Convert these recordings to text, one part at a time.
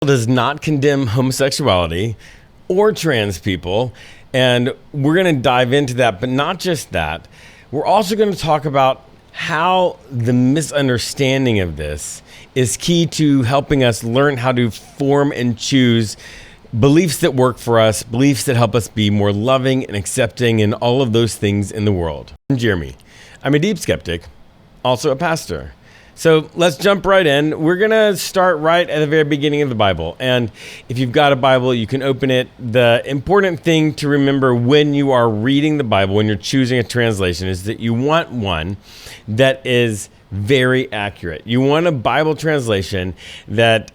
Does not condemn homosexuality or trans people, and we're going to dive into that. But not just that, we're also going to talk about how the misunderstanding of this is key to helping us learn how to form and choose beliefs that work for us, beliefs that help us be more loving and accepting and all of those things in the world. I'm Jeremy. I'm a deep skeptic, also a pastor. So let's jump right in. We're going to start right at the very beginning of the Bible. And if you've got a Bible, you can open it. The important thing to remember when you are reading the Bible, when you're choosing a translation, is that you want one that is very accurate. You want a Bible translation that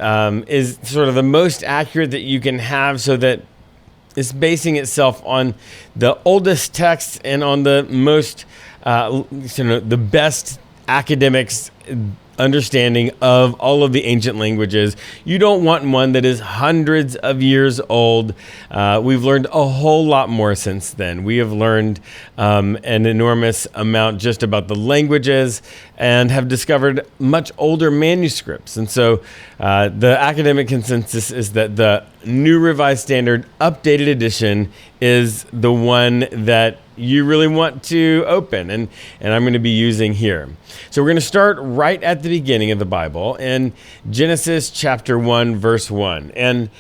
is sort of the most accurate that you can have, so that it's basing itself on the oldest texts and on the most, the best academics understanding of all of the ancient languages. You don't want one that is hundreds of years old. We've learned a whole lot more since then. We have learned an enormous amount just about the languages and have discovered much older manuscripts. And so the academic consensus is that the New Revised Standard Updated Edition is the one that you really want to open, and I'm going to be using here. So we're going to start right at the beginning of the Bible in Genesis chapter 1, verse 1. And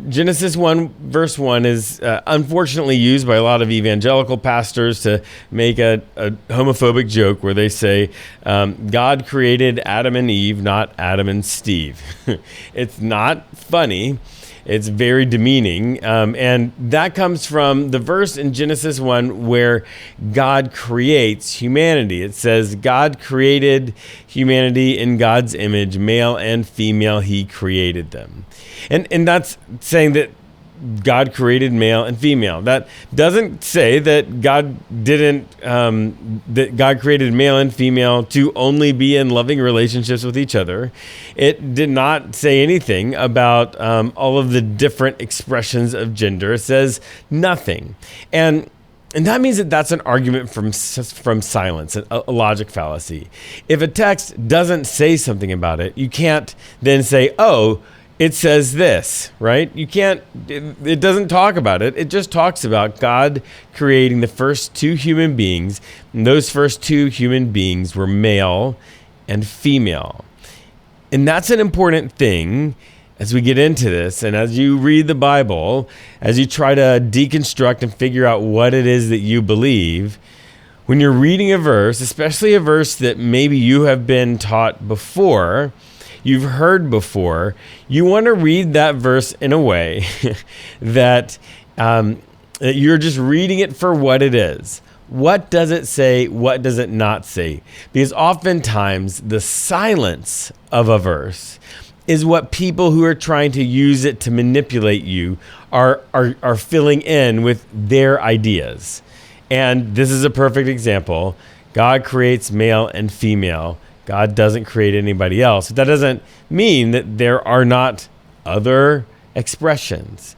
Genesis 1, verse 1 is unfortunately used by a lot of evangelical pastors to make a homophobic joke where they say, God created Adam and Eve, not Adam and Steve. It's not funny. It's very demeaning, and that comes from the verse in Genesis 1 where God creates humanity. It says, God created humanity in God's image, male and female, he created them. And that's saying that God created male and female. That doesn't say that God didn't, that God created male and female to only be in loving relationships with each other. It did not say anything about all of the different expressions of gender. It says nothing. And that means that that's an argument from silence, a logic fallacy. If a text doesn't say something about it, you can't then say, oh, it says this, right? You can't, it doesn't talk about it. It just talks about God creating the first two human beings. And those first two human beings were male and female. And that's an important thing as we get into this. And as you read the Bible, as you try to deconstruct and figure out what it is that you believe, when you're reading a verse, especially a verse that maybe you have been taught before, you've heard before, you want to read that verse in a way that you're just reading it for what it is. What does it say? What does it not say? Because oftentimes the silence of a verse is what people who are trying to use it to manipulate you are filling in with their ideas. And this is a perfect example. God creates male and female. God doesn't create anybody else. That doesn't mean that there are not other expressions.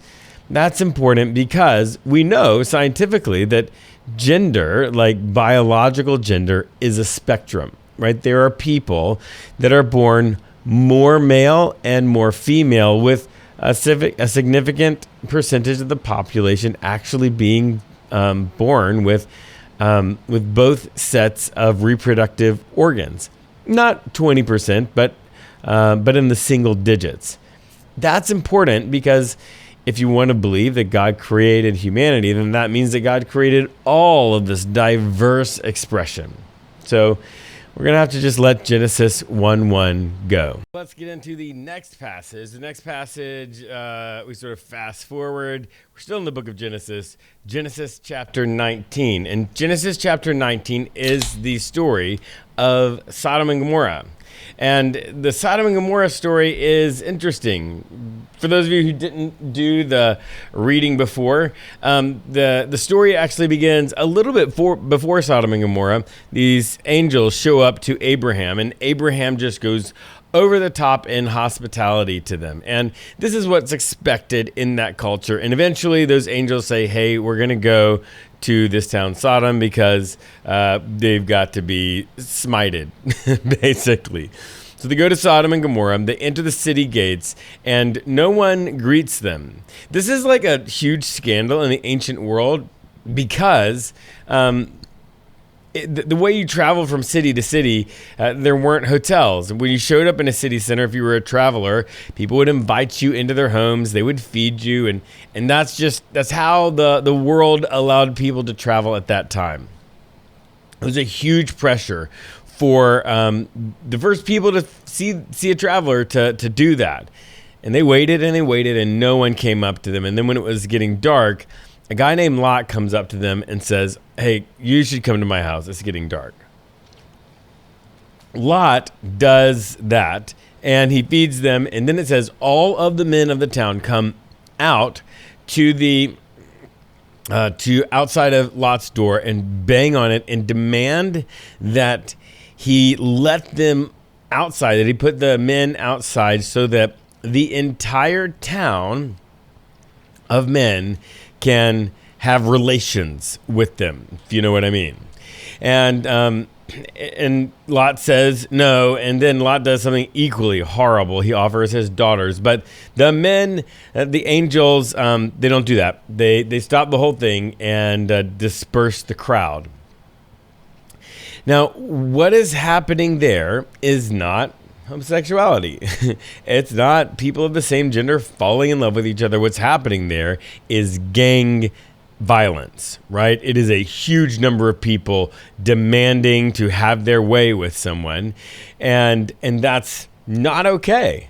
That's important because we know scientifically that gender, like biological gender, is a spectrum, right? There are people that are born more male and more female, with a significant percentage of the population actually being born with both sets of reproductive organs. Not 20%, but in the single digits. That's important because if you want to believe that God created humanity, then that means that God created all of this diverse expression. So we're going to have to just let Genesis 1:1 go. Let's get into the next passage. The next passage, we sort of fast forward. We're still in the book of Genesis, Genesis chapter 19. And Genesis chapter 19 is the story of Sodom and Gomorrah. And the Sodom and Gomorrah story is interesting. For those of you who didn't do the reading before, the story actually begins a little bit before Sodom and Gomorrah. These angels show up to Abraham, and Abraham just goes over the top in hospitality to them. And this is what's expected in that culture. And eventually those angels say, hey, we're going to go to this town Sodom because they've got to be smited, basically. So they go to Sodom and Gomorrah, they enter the city gates, and no one greets them. This is like a huge scandal in the ancient world because the way you travel from city to city, there weren't hotels. When you showed up in a city center, if you were a traveler, people would invite you into their homes. They would feed you, and that's how the world allowed people to travel at that time. It was a huge pressure for the first people to see a traveler to do that. And they waited and they waited, and no one came up to them. And then when it was getting dark, a guy named Lot comes up to them and says, "Hey, you should come to my house. It's getting dark." Lot does that, and he feeds them. And then it says, all of the men of the town come out to outside of Lot's door and bang on it and demand that he let them outside, that he put the men outside so that the entire town of men can have relations with them, if you know what I mean. And Lot says no, and then Lot does something equally horrible. He offers his daughters, but the men, the angels, they don't do that. They stop the whole thing and disperse the crowd. Now, what is happening there is not homosexuality. It's not people of the same gender falling in love with each other. What's happening there is gang violence, right? It is a huge number of people demanding to have their way with someone, and that's not okay.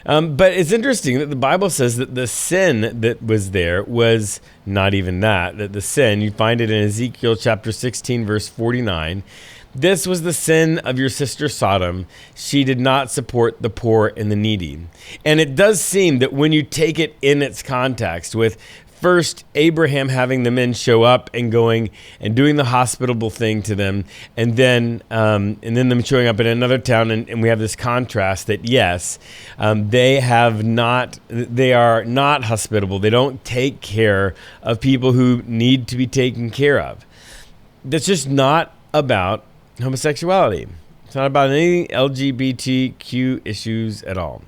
But it's interesting that the Bible says that the sin that was there was not even that the sin, you find it in Ezekiel chapter 16, verse 49. This was the sin of your sister Sodom. She did not support the poor and the needy. And it does seem that when you take it in its context with first Abraham having the men show up and going and doing the hospitable thing to them, and then them showing up in another town, and we have this contrast that yes, they are not hospitable. They don't take care of people who need to be taken care of. That's just not about homosexuality. It's not about any LGBTQ issues at all.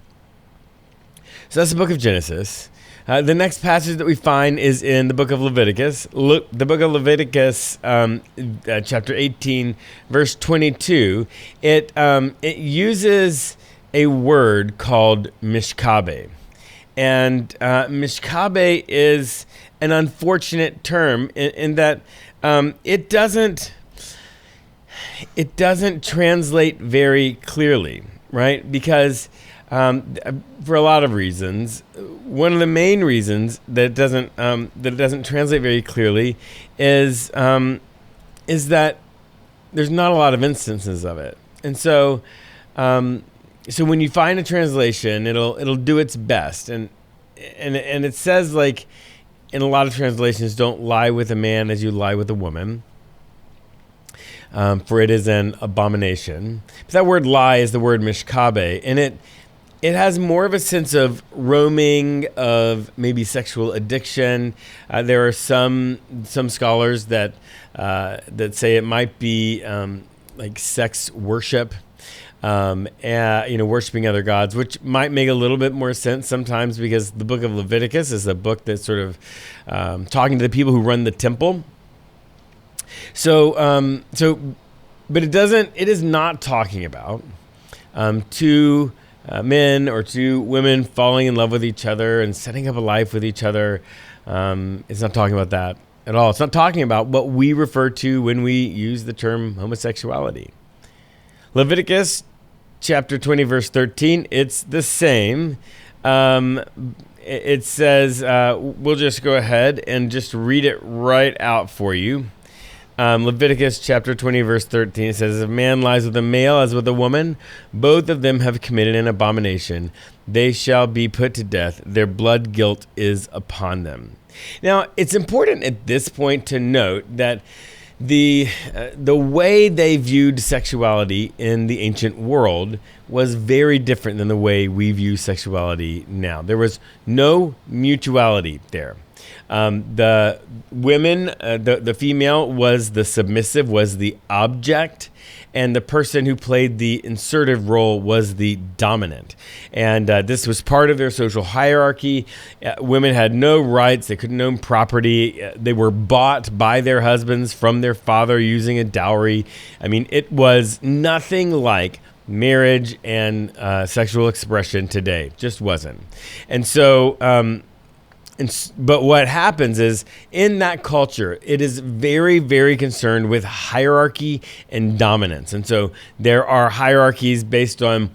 So that's the book of Genesis. The next passage that we find is in the book of Leviticus. Look, the book of Leviticus, chapter 18, verse 22. It uses a word called mishkabe. And mishkabe is an unfortunate term in that it doesn't translate very clearly, right? Because for a lot of reasons, one of the main reasons that it doesn't translate very clearly is that there's not a lot of instances of it, and so when you find a translation, it'll do its best, and it says, like in a lot of translations, don't lie with a man as you lie with a woman. For it is an abomination. But that word lie is the word mishkabe, and it has more of a sense of roaming, of maybe sexual addiction. There are some scholars that say it might be like sex worship, worshiping other gods, which might make a little bit more sense sometimes because the book of Leviticus is a book that's sort of talking to the people who run the temple. But it is not talking about two men or two women falling in love with each other and setting up a life with each other. It's not talking about that at all. It's not talking about what we refer to when we use the term homosexuality. Leviticus chapter 20, verse 13, it's the same. It says, we'll just go ahead and just read it right out for you. Leviticus chapter 20, verse 13, it says, if a man lies with a male as with a woman, both of them have committed an abomination. They shall be put to death. Their blood guilt is upon them. Now, it's important at this point to note that the way they viewed sexuality in the ancient world was very different than the way we view sexuality now. There was no mutuality there. The women, the female was the submissive, was the object, and the person who played the insertive role was the dominant. And this was part of their social hierarchy. Women had no rights. They couldn't own property. They were bought by their husbands from their father using a dowry. I mean, it was nothing like marriage and sexual expression today. Just wasn't. And so, but what happens is in that culture, it is very, very concerned with hierarchy and dominance. And so there are hierarchies based on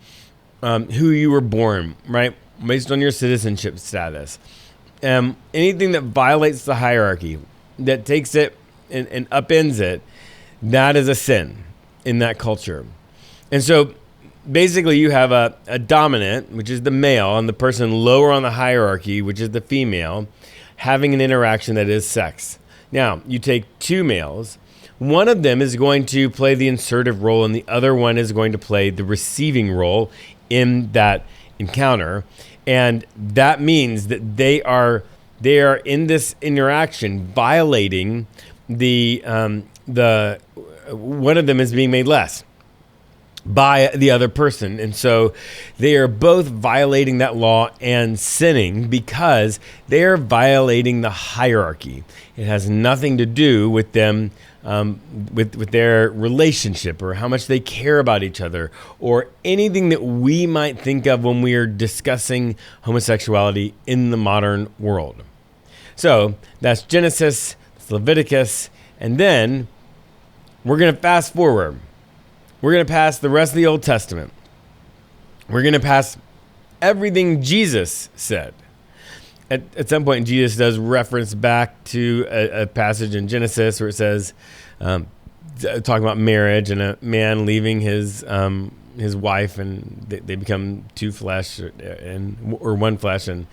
who you were born, right? Based on your citizenship status. Anything that violates the hierarchy, that takes it and upends it, that is a sin in that culture. And so basically you have a dominant, which is the male, and the person lower on the hierarchy, which is the female, having an interaction that is sex. Now, you take two males. One of them is going to play the insertive role, and the other one is going to play the receiving role in that encounter. And that means that they are in this interaction violating the one of them is being made less by the other person. And so they are both violating that law and sinning because they are violating the hierarchy. It has nothing to do with them, with their relationship or how much they care about each other or anything that we might think of when we are discussing homosexuality in the modern world. So that's Genesis, that's Leviticus, and then we're going to fast forward. We're going to pass the rest of the Old Testament. We're going to pass everything Jesus said. At some point, Jesus does reference back to a passage in Genesis where it says, talking about marriage and a man leaving his wife, and they become two flesh or one flesh, and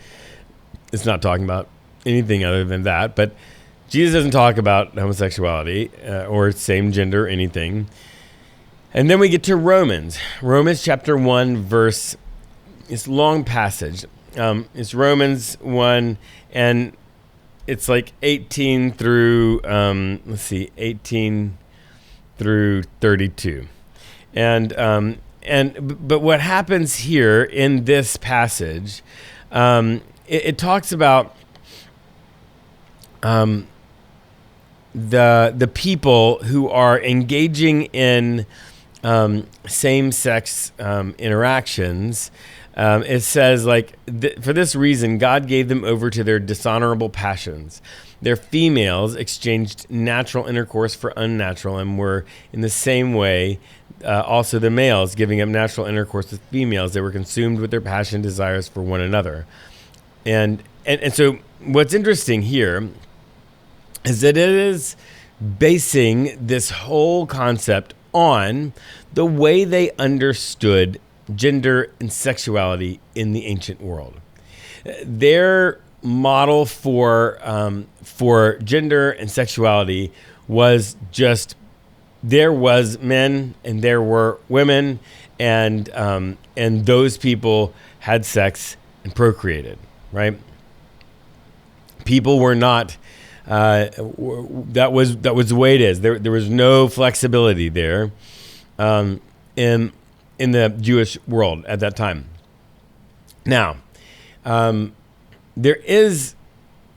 it's not talking about anything other than that. But Jesus doesn't talk about homosexuality or same gender or anything. And then we get to Romans chapter 1, verse, it's a long passage. It's Romans 1, and it's like 18 through, 18 through 32. But what happens here in this passage, it talks about the people who are engaging in same-sex interactions. It says, for this reason, God gave them over to their dishonorable passions. Their females exchanged natural intercourse for unnatural and were in the same way also the males giving up natural intercourse with females. They were consumed with their passion desires for one another. And so what's interesting here is that it is basing this whole concept on the way they understood gender and sexuality in the ancient world. Their model for gender and sexuality was just there was men and there were women, and those people had sex and procreated, right? People were not. That was the way it is. There was no flexibility there, in the Jewish world at that time. Now, there is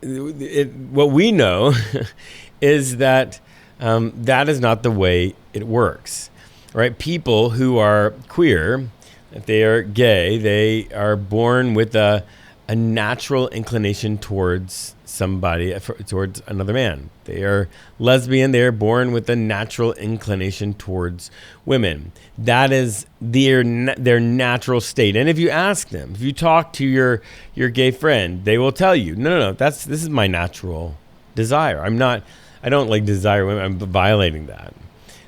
what we know is that that is not the way it works, right? People who are queer, if they are gay, they are born with a natural inclination towards somebody, towards another man. They are lesbian. They are born with a natural inclination towards women. That is their natural state. And if you ask them, if you talk to your gay friend, they will tell you, no, this is my natural desire. I don't like desire women. I'm violating that.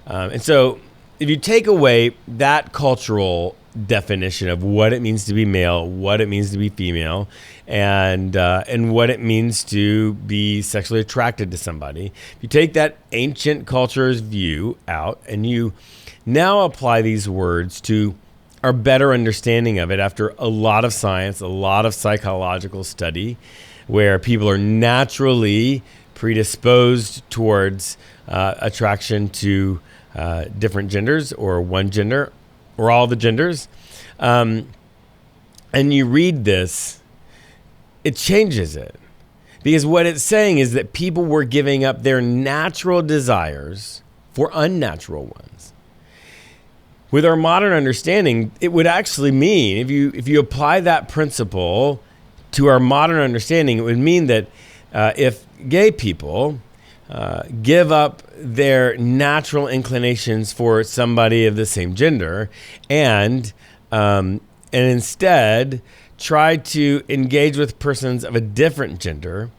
And so if you take away that cultural definition of what it means to be male, what it means to be female, and what it means to be sexually attracted to somebody. If you take that ancient culture's view out and you now apply these words to our better understanding of it after a lot of science, a lot of psychological study, where people are naturally predisposed towards attraction to different genders or one gender or all the genders. And you read this, it changes it. Because what it's saying is that people were giving up their natural desires for unnatural ones. With our modern understanding, it would actually mean, if you apply that principle to our modern understanding, it would mean that if gay people give up their natural inclinations for somebody of the same gender and instead try to engage with persons of a different gender,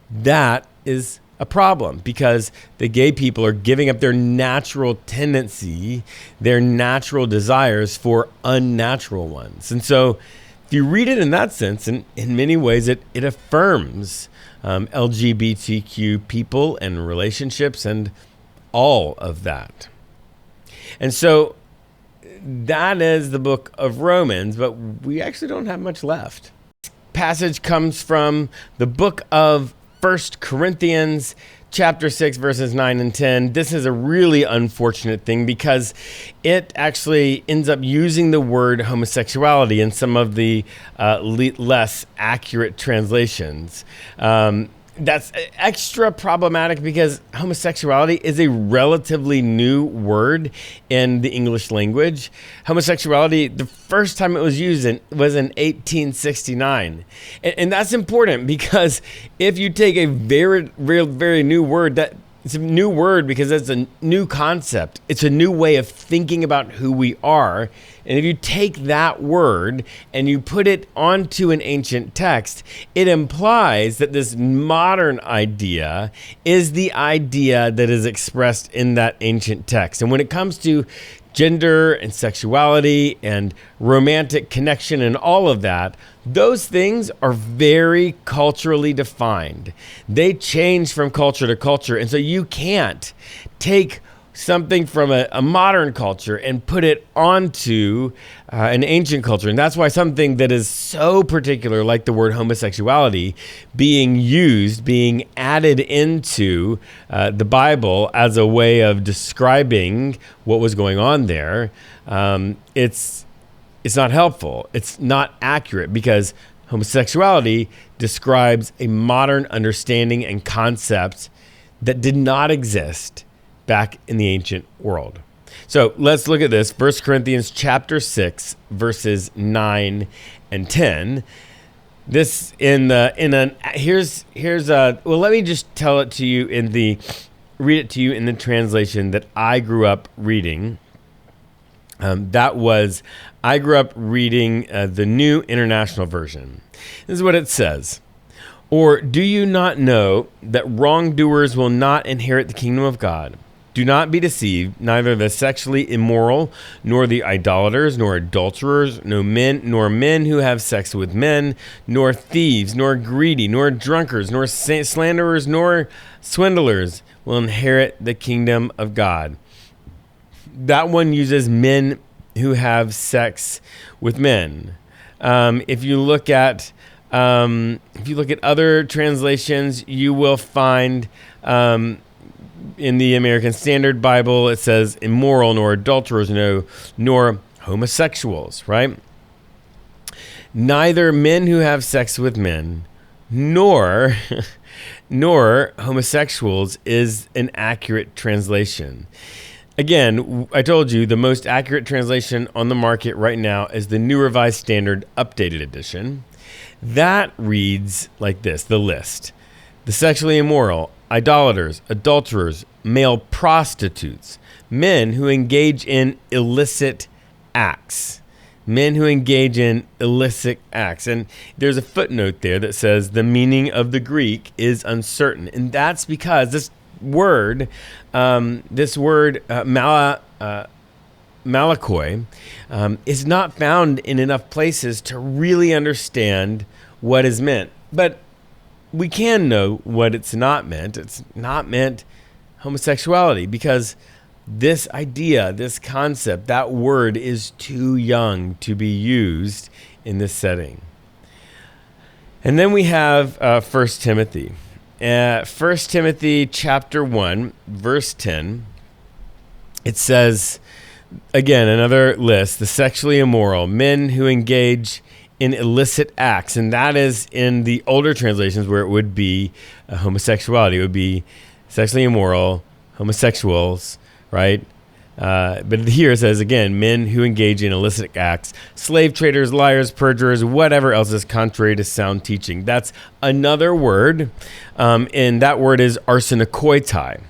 that is a problem, because the gay people are giving up their natural tendency, their natural desires for unnatural ones. And so if you read it in that sense, and in many ways it affirms LGBTQ people and relationships and all of that. And so that is the book of Romans, but we actually don't have much left. This passage comes from the book of 1 Corinthians chapter 6, verses 9 and 10. This is a really unfortunate thing because it actually ends up using the word homosexuality in some of the less accurate translations. That's extra problematic because homosexuality is a relatively new word in the English language. Homosexuality, the first time it was used was in 1869. And that's important because if you take a very, very, very new word, it's a new word because it's a new concept. It's a new way of thinking about who we are. And if you take that word and you put it onto an ancient text, it implies that this modern idea is the idea that is expressed in that ancient text. And when it comes to gender and sexuality and romantic connection and all of that, those things are very culturally defined. They change from culture to culture. And so you can't take something from a modern culture and put it onto an ancient culture. And that's why something that is so particular, like the word homosexuality, being used, being added into the Bible as a way of describing what was going on there, it's not helpful. It's not accurate because homosexuality describes a modern understanding and concept that did not exist back in the ancient world. So let's look at this. 1 Corinthians chapter 6, verses 9 and 10. This let me just tell it to you read it to you in the translation that I grew up reading. I grew up reading the New International Version. This is what it says. Or do you not know that wrongdoers will not inherit the kingdom of God? Do not be deceived, neither the sexually immoral, nor the idolaters, nor adulterers, nor men who have sex with men, nor thieves, nor greedy, nor drunkards, nor slanderers, nor swindlers will inherit the kingdom of God. That one uses men who have sex with men. If you look at other translations, you will find in the American Standard Bible, it says immoral, nor adulterers, nor homosexuals, right? Neither men who have sex with men, nor homosexuals is an accurate translation. Again, I told you the most accurate translation on the market right now is the New Revised Standard Updated Edition. That reads like this, the list. The sexually immoral, idolaters, adulterers, male prostitutes, men who engage in illicit acts. Men who engage in illicit acts. And there's a footnote there that says the meaning of the Greek is uncertain. And that's because this word malakoi, is not found in enough places to really understand what is meant. But we can know what it's not meant. It's not meant homosexuality because this idea, this concept, that word is too young to be used in this setting. And then we have 1 Timothy. 1 Timothy chapter 1, verse 10. It says, again, another list, the sexually immoral, men who engage in illicit acts. And that is in the older translations where it would be homosexuality. It would be sexually immoral, homosexuals, right? But here it says, again, men who engage in illicit acts, slave traders, liars, perjurers, whatever else is contrary to sound teaching. That's another word, and that word is arsenokoitai.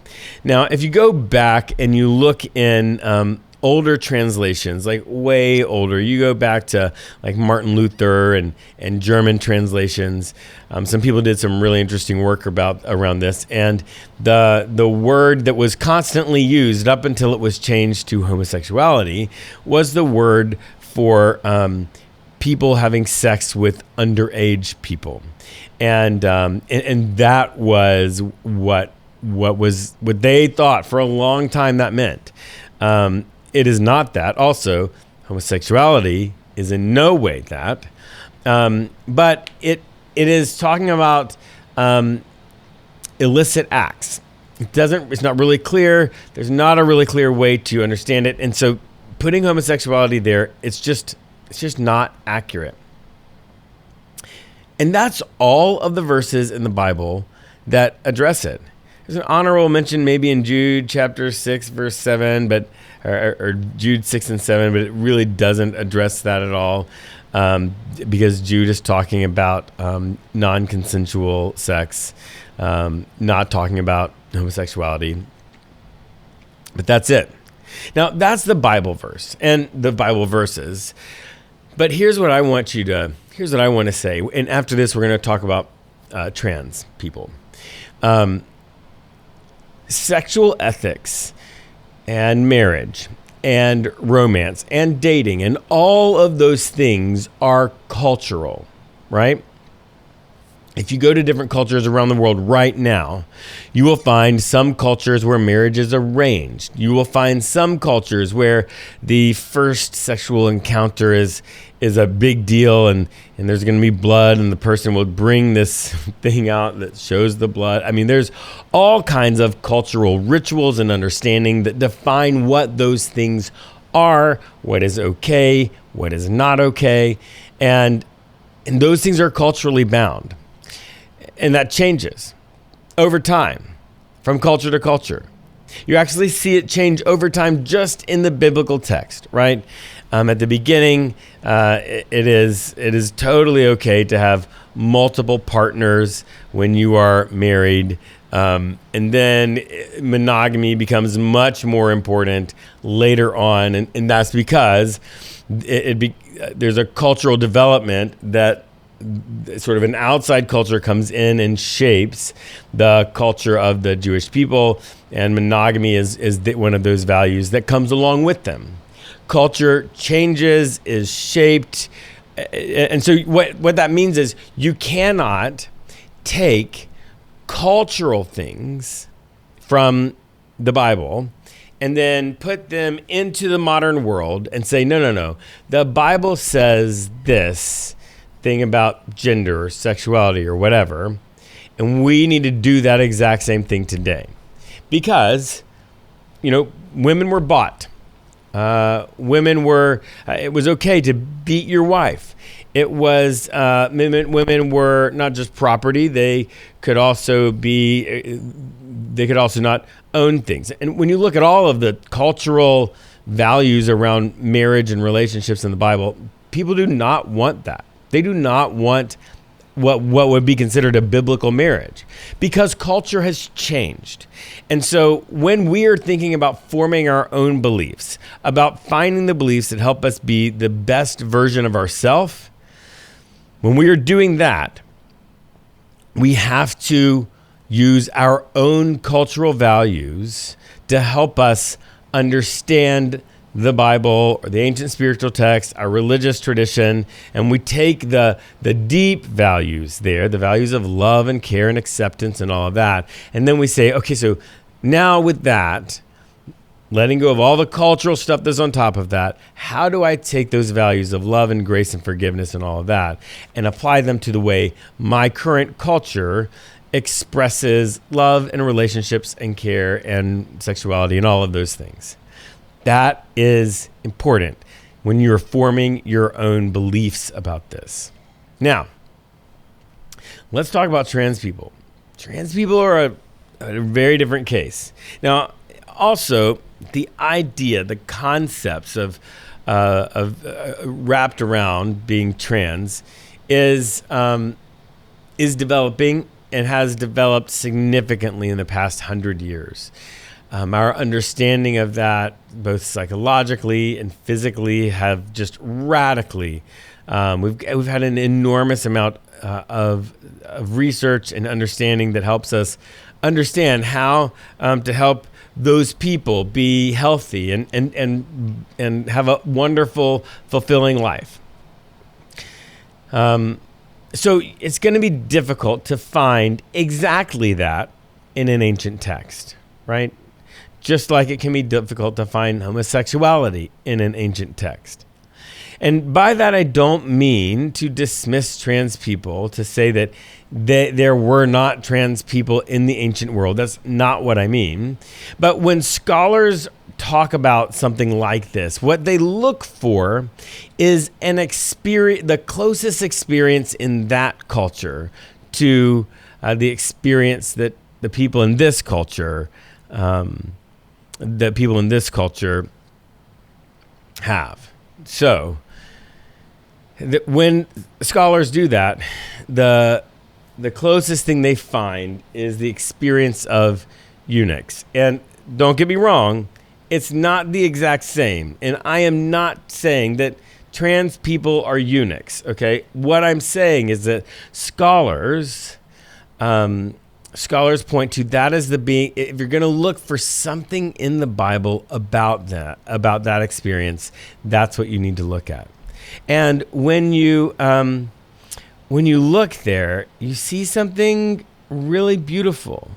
Now, if you go back and you look in older translations, like way older, you go back to like Martin Luther and German translations. Some people did some really interesting work around this, and the word that was constantly used up until it was changed to homosexuality was the word for people having sex with underage people, and that was what they thought for a long time that meant. It is not that. Also, homosexuality is in no way that. But it is talking about illicit acts. It's not really clear. There's not a really clear way to understand it. And so putting homosexuality there, it's just not accurate. And that's all of the verses in the Bible that address it. There's an honorable mention maybe in Jude chapter 6, verse 7, or Jude 6 and 7, but it really doesn't address that at all, because Jude is talking about non-consensual sex, not talking about homosexuality. But that's it. Now, that's the Bible verse and the Bible verses. But here's what I want to say. And after this, we're going to talk about trans people. Sexual ethics and marriage and romance and dating and all of those things are cultural, right? If you go to different cultures around the world right now, you will find some cultures where marriage is arranged. You will find some cultures where the first sexual encounter is a big deal, and there's going to be blood, and the person will bring this thing out that shows the blood. I mean, there's all kinds of cultural rituals and understanding that define what those things are, what is okay, what is not okay, and those things are culturally bound. And that changes over time from culture to culture. You actually see it change over time just in the biblical text, right? At the beginning, it is totally okay to have multiple partners when you are married. And then monogamy becomes much more important later on. And that's because there's a cultural development that sort of an outside culture comes in and shapes the culture of the Jewish people, and monogamy is one of those values that comes along with them. Culture changes, is shaped, and so what that means is you cannot take cultural things from the Bible and then put them into the modern world and say, no, the Bible says this thing about gender or sexuality or whatever, and we need to do that exact same thing today, because women were bought. Women were. It was okay to beat your wife. It was women were not just property; they could also be. They could also not own things. And when you look at all of the cultural values around marriage and relationships in the Bible, people do not want that. They do not want what would be considered a biblical marriage, because culture has changed. And so when we are thinking about forming our own beliefs, about finding the beliefs that help us be the best version of ourselves, when we are doing that, we have to use our own cultural values to help us understand the Bible or the ancient spiritual text, our religious tradition, and we take the deep values there, the values of love and care and acceptance and all of that, and then we say, okay, so now with that, letting go of all the cultural stuff that's on top of that. How do I take those values of love and grace and forgiveness and all of that and apply them to the way my current culture expresses love and relationships and care and sexuality and all of those things? That is important when you're forming your own beliefs about this. Now, let's talk about trans people. Trans people are a very different case. Now, also, the idea, the concepts of wrapped around being trans is developing and has developed significantly in the past 100 years. Our understanding of that, both psychologically and physically, have just radically. We've had an enormous amount of research and understanding that helps us understand how to help those people be healthy and have a wonderful, fulfilling life. So it's going to be difficult to find exactly that in an ancient text, right? Just like it can be difficult to find homosexuality in an ancient text. And by that, I don't mean to dismiss trans people, to say that there were not trans people in the ancient world. That's not what I mean. But when scholars talk about something like this, what they look for is an experience, the closest experience in that culture to the experience that the people in this culture have. So when scholars do that, the closest thing they find is the experience of eunuchs. And don't get me wrong, it's not the exact same. And I am not saying that trans people are eunuchs, okay? What I'm saying is that scholars point to that as the being, if you're going to look for something in the Bible about that experience, that's what you need to look at. And when you look there, you see something really beautiful.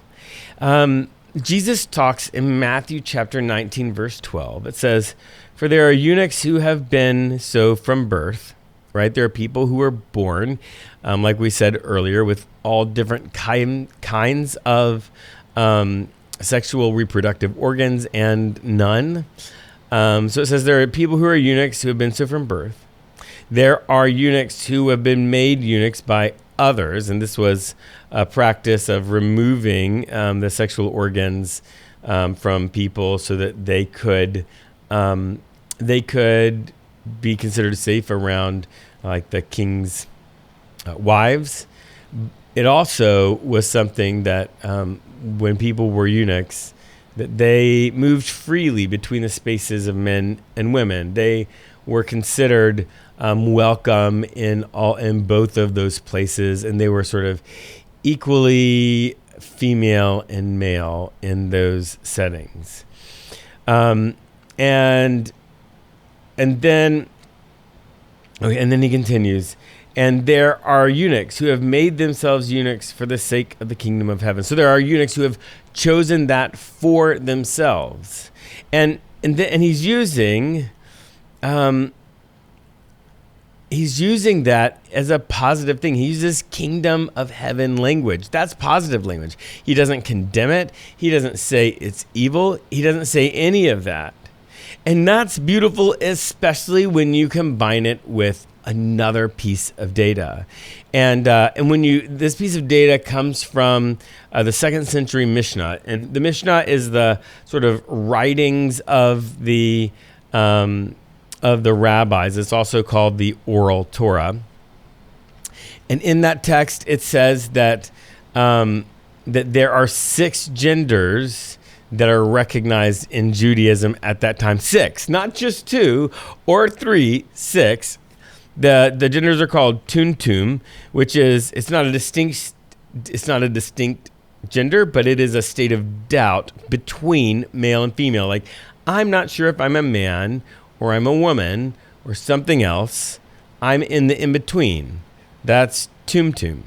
Jesus talks in Matthew chapter 19, verse 12. It says, "For there are eunuchs who have been so from birth," right? There are people who are born, like we said earlier, with all different kinds of sexual reproductive organs and none. So it says there are people who are eunuchs who have been so from birth. There are eunuchs who have been made eunuchs by others, and this was a practice of removing the sexual organs from people so that they could be considered safe around like the king's wives. It also was something that when people were eunuchs, that they moved freely between the spaces of men and women. They were considered welcome in both of those places, and they were sort of equally female and male in those settings. And then he continues, "And there are eunuchs who have made themselves eunuchs for the sake of the kingdom of heaven." So there are eunuchs who have chosen that for themselves, and he's using that as a positive thing. He uses kingdom of heaven language. That's positive language. He doesn't condemn it. He doesn't say it's evil. He doesn't say any of that. And that's beautiful, especially when you combine it with another piece of data. And this piece of data comes from the 2nd century Mishnah. And the Mishnah is the sort of writings of the rabbis. It's also called the Oral Torah. And in that text, it says that there are 6 genders that are recognized in Judaism at that time. 6, not just 2 or 3, 6. The genders are called tuntum, which is it's not a distinct gender, but it is a state of doubt between male and female. Like, I'm not sure if I'm a man or I'm a woman or something else. I'm in the in-between. That's tumtum.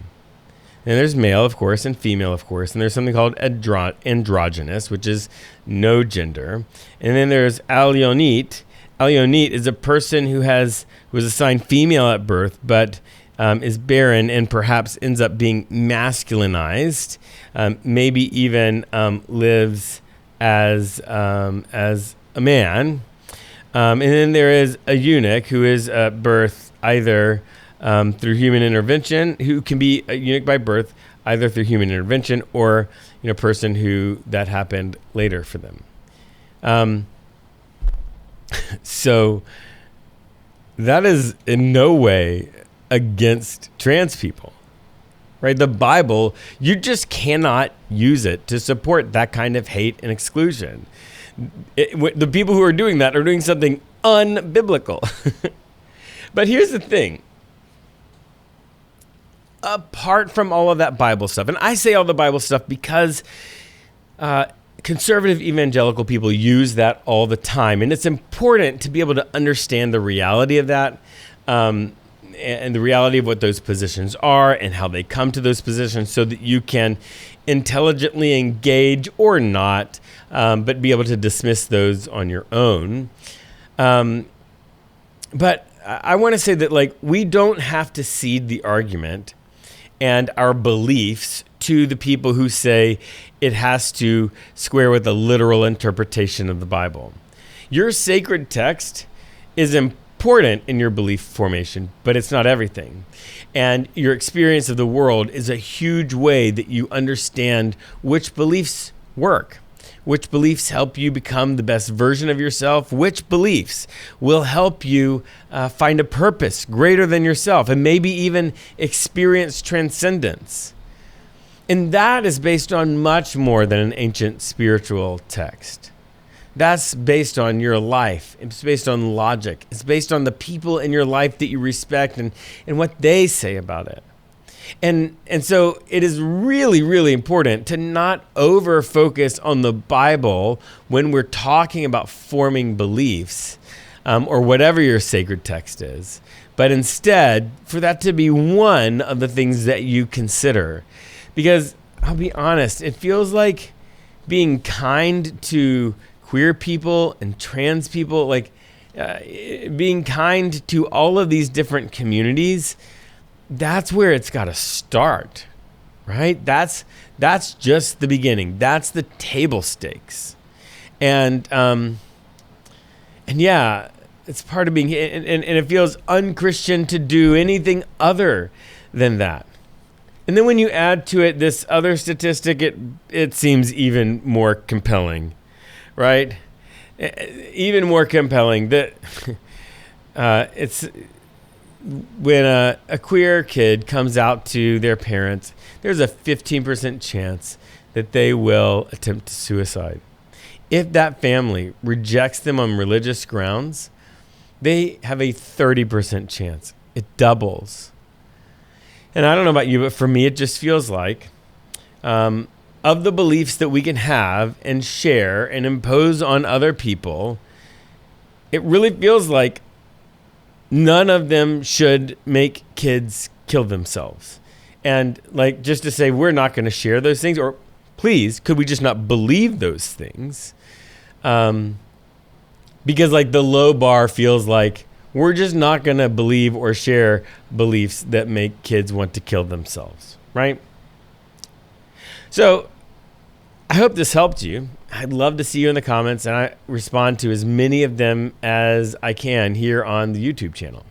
And there's male, of course, and female, of course. And there's something called androgynous, which is no gender. And then there's alionite. Alionite is a person who was assigned female at birth, but is barren and perhaps ends up being masculinized, maybe even lives as a man. And then there is a eunuch who is at birth either through human intervention, who can be a eunuch by birth either through human intervention or a person who that happened later for them. So that is in no way against trans people, right? The Bible, you just cannot use it to support that kind of hate and exclusion. The people who are doing that are doing something unbiblical. But here's the thing. Apart from all of that Bible stuff, and I say all the Bible stuff because conservative evangelical people use that all the time, and it's important to be able to understand the reality of that, and the reality of what those positions are and how they come to those positions so that you can intelligently engage or not, but be able to dismiss those on your own. But I want to say that we don't have to cede the argument and our beliefs to the people who say it has to square with a literal interpretation of the Bible. Your sacred text is important in your belief formation, but it's not everything. And your experience of the world is a huge way that you understand which beliefs work, which beliefs help you become the best version of yourself, which beliefs will help you find a purpose greater than yourself, and maybe even experience transcendence. And that is based on much more than an ancient spiritual text. That's based on your life. It's based on logic. It's based on the people in your life that you respect and what they say about it. And so it is really, really important to not over-focus on the Bible when we're talking about forming beliefs, or whatever your sacred text is, but instead for that to be one of the things that you consider. Because I'll be honest, it feels like being kind to queer people and trans people, being kind to all of these different communities, that's where it's got to start, right? That's just the beginning. That's the table stakes. And yeah, it's part of being, and it feels unchristian to do anything other than that. And then when you add to it this other statistic, it seems even more compelling, right? Even more compelling that it's when a queer kid comes out to their parents, there's a 15% chance that they will attempt suicide. If that family rejects them on religious grounds, they have a 30% chance. It doubles. And I don't know about you, but for me, it just feels like of the beliefs that we can have and share and impose on other people, it really feels like none of them should make kids kill themselves. And just to say, we're not going to share those things, or please, could we just not believe those things? Because the low bar feels like we're just not going to believe or share beliefs that make kids want to kill themselves, right? So I hope this helped you. I'd love to see you in the comments, and I respond to as many of them as I can here on the YouTube channel.